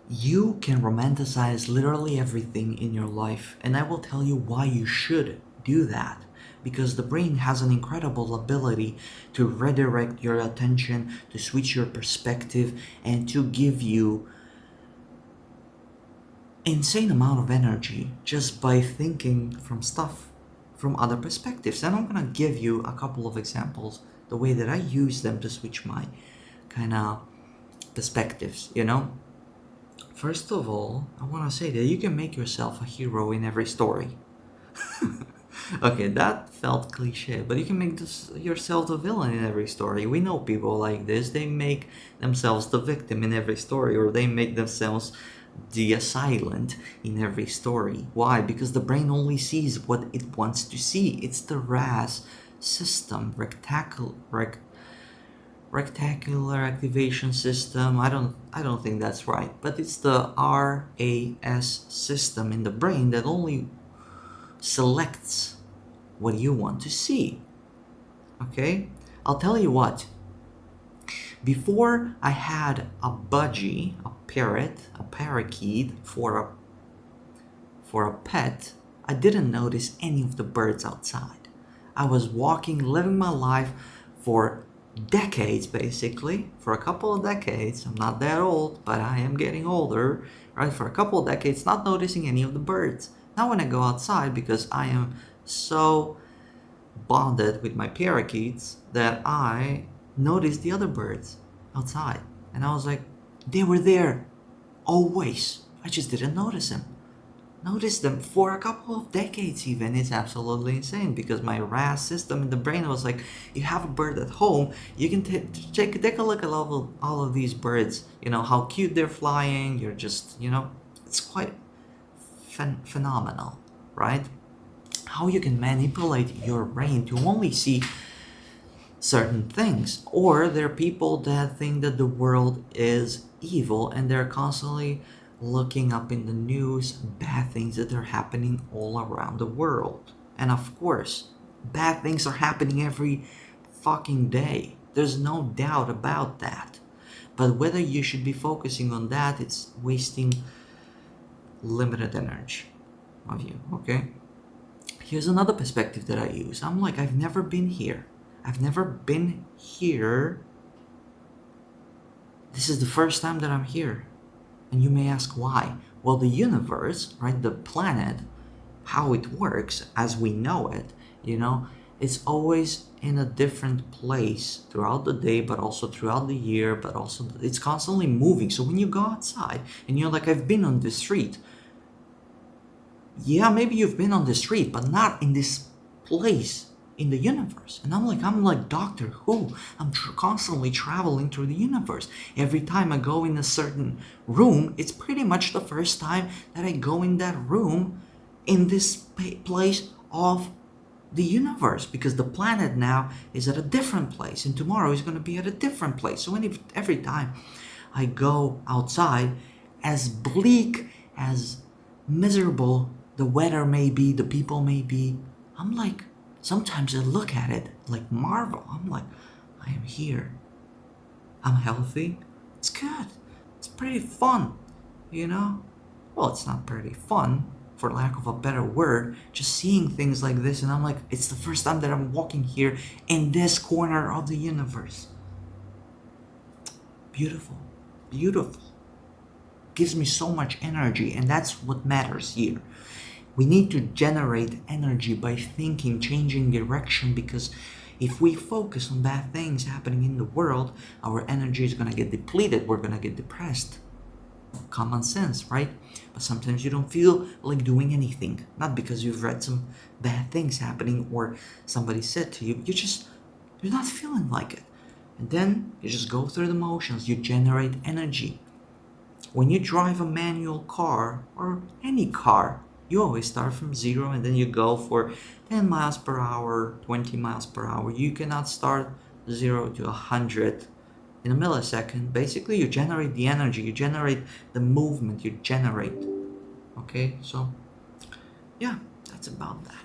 You can romanticize literally everything in your life, and I will tell you why you should do that. Because the brain has an incredible ability to redirect your attention, to switch your perspective, and to give you insane amount of energy just by thinking from stuff from other perspectives. And I'm gonna give you a couple of examples, the way that I use them to switch my kind of perspectives. First of all, I want to say that you can make yourself a hero in every story. Okay, that felt cliche, but you can make yourself the villain in every story. We know people like this. They make themselves the victim in every story, or they make themselves the assailant in every story. Why? Because the brain only sees what it wants to see. It's the RAS system, rectangular activation system. I don't think that's right, but it's the RAS system in the brain that only selects what you want to see. Okay? I'll tell you what. Before I had a budgie, a parrot, a parakeet for a pet, I didn't notice any of the birds outside. I was walking, living my life for decades, basically. For a couple of decades. I'm not that old, but I am getting older, right? For a couple of decades, not noticing any of the birds. Now when I go outside, because I am so bonded with my parakeets, that I noticed the other birds outside. And I was like, they were there always. I just didn't notice them for a couple of decades even. It's absolutely insane, because my RAS system in the brain was like, you have a bird at home, you can take a look at all of these birds, how cute they're flying. You're just, it's quite phenomenal, right? How you can manipulate your brain to only see certain things. Or there are people that think that the world is evil, and they're constantly looking up in the news bad things that are happening all around the world. And of course, bad things are happening every fucking day. There's no doubt about that. But whether you should be focusing on that, it's wasting limited energy of you, okay? Here's another perspective that I use. I'm like, I've never been here. I've never been here. This is the first time that I'm here. And you may ask why. Well, the universe, right, the planet, how it works as we know it, it's always in a different place throughout the day, but also throughout the year, but also it's constantly moving. So when you go outside and you're like, I've been on the street. Yeah, maybe you've been on the street, but not in this place in the universe. And I'm like Doctor Who. I'm constantly traveling through the universe. Every time I go in a certain room, it's pretty much the first time that I go in that room in this place of the universe, because the planet now is at a different place, and tomorrow is going to be at a different place. So every time I go outside, as bleak, as miserable the weather may be, the people may be, I'm like, sometimes I look at it like marvel. I'm like, I am here. I'm healthy. It's good. It's pretty fun. Well, it's not pretty fun, for lack of a better word, just seeing things like this. And I'm like, it's the first time that I'm walking here in this corner of the universe. Beautiful. Beautiful. Gives me so much energy, and that's what matters here. We need to generate energy by thinking, changing direction, because if we focus on bad things happening in the world, our energy is going to get depleted. We're going to get depressed. Common sense, right? But sometimes you don't feel like doing anything. Not because you've read some bad things happening or somebody said to you. You're not feeling like it. And then you just go through the motions. You generate energy. When you drive a manual car, or any car, you always start from zero, and then you go for 10 miles per hour, 20 miles per hour. You cannot start 0 to 100 in a millisecond. Basically, you generate the energy, you generate the movement, you generate. Okay, so yeah, that's about that.